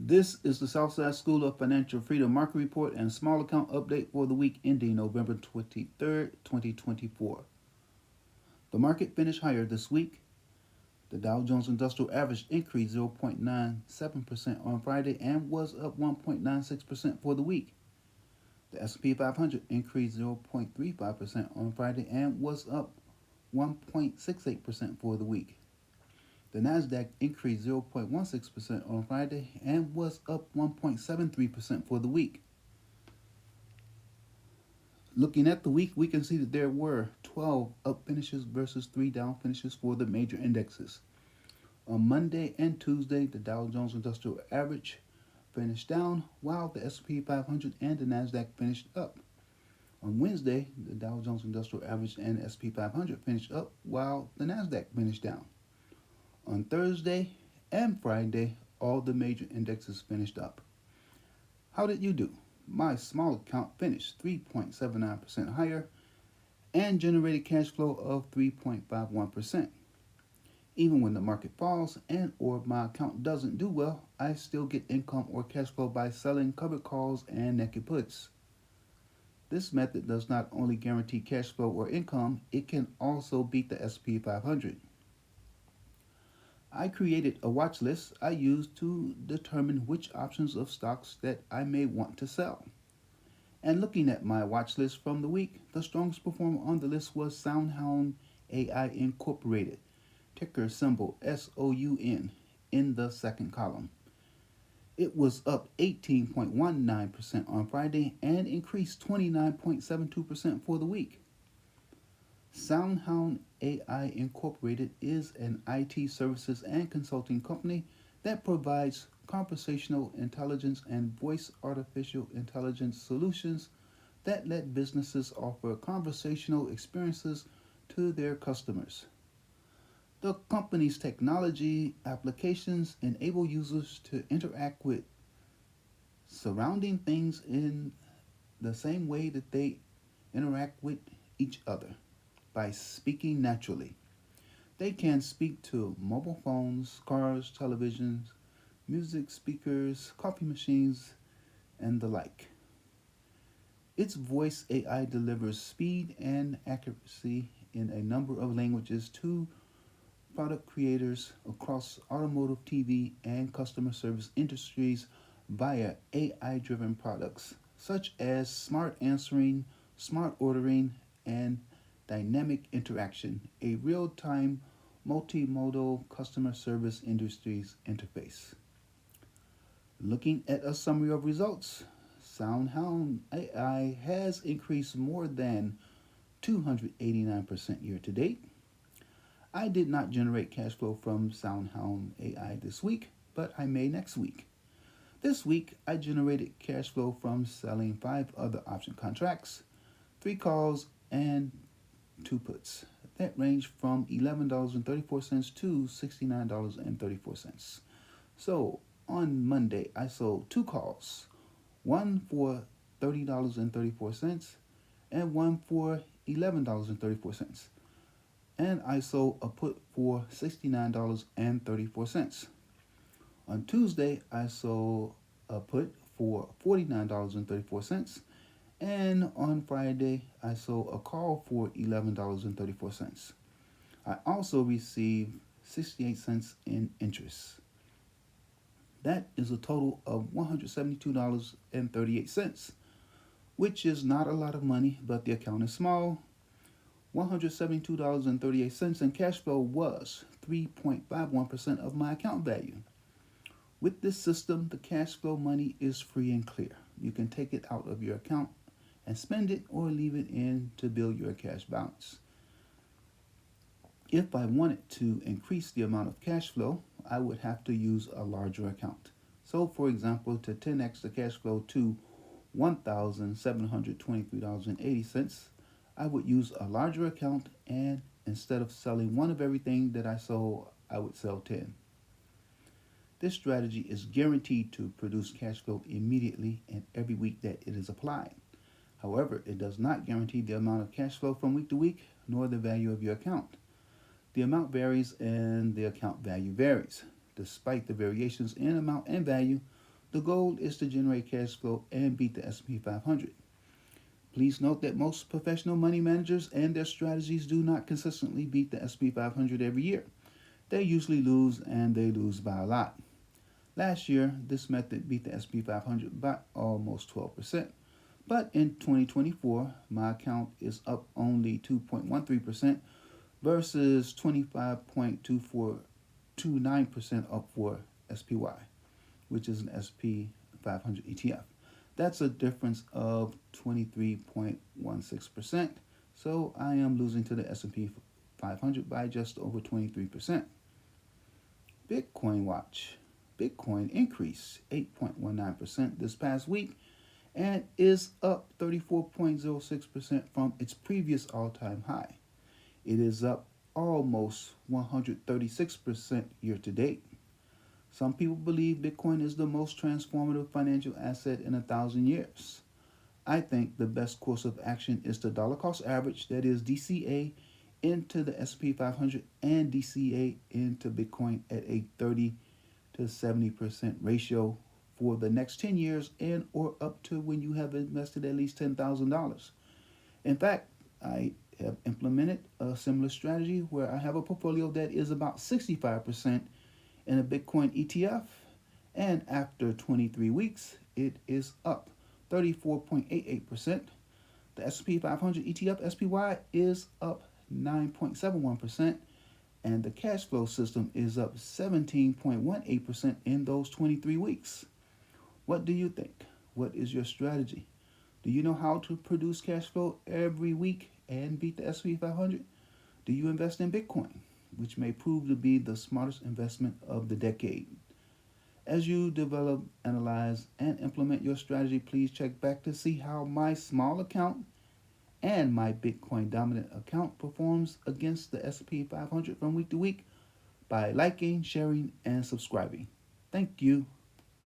This is the Southside School of Financial Freedom Market Report and Small Account Update for the week ending November 23rd, 2024. The market finished higher this week. The Dow Jones Industrial Average increased 0.97% on Friday and was up 1.96% for the week. The S&P 500 increased 0.35% on Friday and was up 1.68% for the week. The Nasdaq increased 0.16% on Friday and was up 1.73% for the week. Looking at the week, we can see that there were 12 up finishes versus 3 down finishes for the major indexes. On Monday and Tuesday, the Dow Jones Industrial Average finished down, while the S&P 500 and the Nasdaq finished up. On Wednesday, the Dow Jones Industrial Average and the S&P 500 finished up, while the Nasdaq finished down. On Thursday and Friday, all the major indexes finished up. How did you do? My small account finished 3.79% higher and generated cash flow of 3.51%. Even when the market falls and or my account doesn't do well, I still get income or cash flow by selling covered calls and naked puts. This method does not only guarantee cash flow or income, it can also beat the S&P 500. I created a watch list I use to determine which options of stocks that I may want to sell. And looking at my watch list from the week, the strongest performer on the list was SoundHound AI Incorporated, ticker symbol SOUN, in the second column. It was up 18.19% on Friday and increased 29.72% for the week. SoundHound AI Incorporated is an IT services and consulting company that provides conversational intelligence and voice artificial intelligence solutions that let businesses offer conversational experiences to their customers. The company's technology applications enable users to interact with surrounding things in the same way that they interact with each other by speaking naturally. They can speak to mobile phones, cars, televisions, music speakers, coffee machines, and the like. Its voice AI delivers speed and accuracy in a number of languages to product creators across automotive, TV, and customer service industries via AI-driven products such as smart answering, smart ordering, and dynamic interaction, a real-time multimodal customer service industries interface. Looking at a summary of results, SoundHound AI has increased more than 289% year to date. I did not generate cash flow from SoundHound AI this week, but I may next week. This week, I generated cash flow from selling 5 other option contracts, 3 calls, and 2 puts that range from $11.34 to $69.34. So on Monday, I sold 2 calls, one for $30.34 and one for $11.34. And I sold a put for $69.34. On Tuesday, I sold a put for $49.34. And on Friday, I sold a call for $11.34. I also received 68 cents in interest. That is a total of $172.38, which is not a lot of money, but the account is small. $172.38 in cash flow was 3.51% of my account value. With this system, the cash flow money is free and clear. You can take it out of your account and spend it or leave it in to build your cash balance. If I wanted to increase the amount of cash flow, I would have to use a larger account. So for example, to 10x the cash flow to $1,723.80, I would use a larger account, and instead of selling one of everything that I sold, I would sell 10. This strategy is guaranteed to produce cash flow immediately and every week that it is applied. However, it does not guarantee the amount of cash flow from week to week, nor the value of your account. The amount varies and the account value varies. Despite the variations in amount and value, The goal is to generate cash flow and beat the S&P 500. Please note that most professional money managers and their strategies do not consistently beat the S&P 500 every year. They usually lose, and they lose by a lot. Last year, this method beat the S&P 500 by almost 12%. But in 2024, my account is up only 2.13% versus 25.2429% up for SPY, which is an SP 500 ETF. That's a difference of 23.16%. So I am losing to the S&P 500 by just over 23%. Bitcoin watch. Bitcoin increased 8.19% this past week and is up 34.06% from its previous all-time high. It is up almost 136% year to date. Some people believe Bitcoin is the most transformative financial asset in 1,000 years. I think the best course of action is to dollar cost average, that is DCA, into the S&P 500 and DCA into Bitcoin at a 30 to 70% ratio for the next 10 years and or up to when you have invested at least $10,000. In fact, I have implemented a similar strategy where I have a portfolio that is about 65% in a Bitcoin ETF, and after 23 weeks, it is up 34.88%. The S&P 500 ETF SPY is up 9.71%, and the cash flow system is up 17.18% in those 23 weeks. What do you think? What is your strategy? Do you know how to produce cash flow every week and beat the S&P 500? Do you invest in Bitcoin, which may prove to be the smartest investment of the decade? As you develop, analyze, and implement your strategy, please check back to see how my small account and my Bitcoin dominant account performs against the S&P 500 from week to week by liking, sharing, and subscribing. Thank you.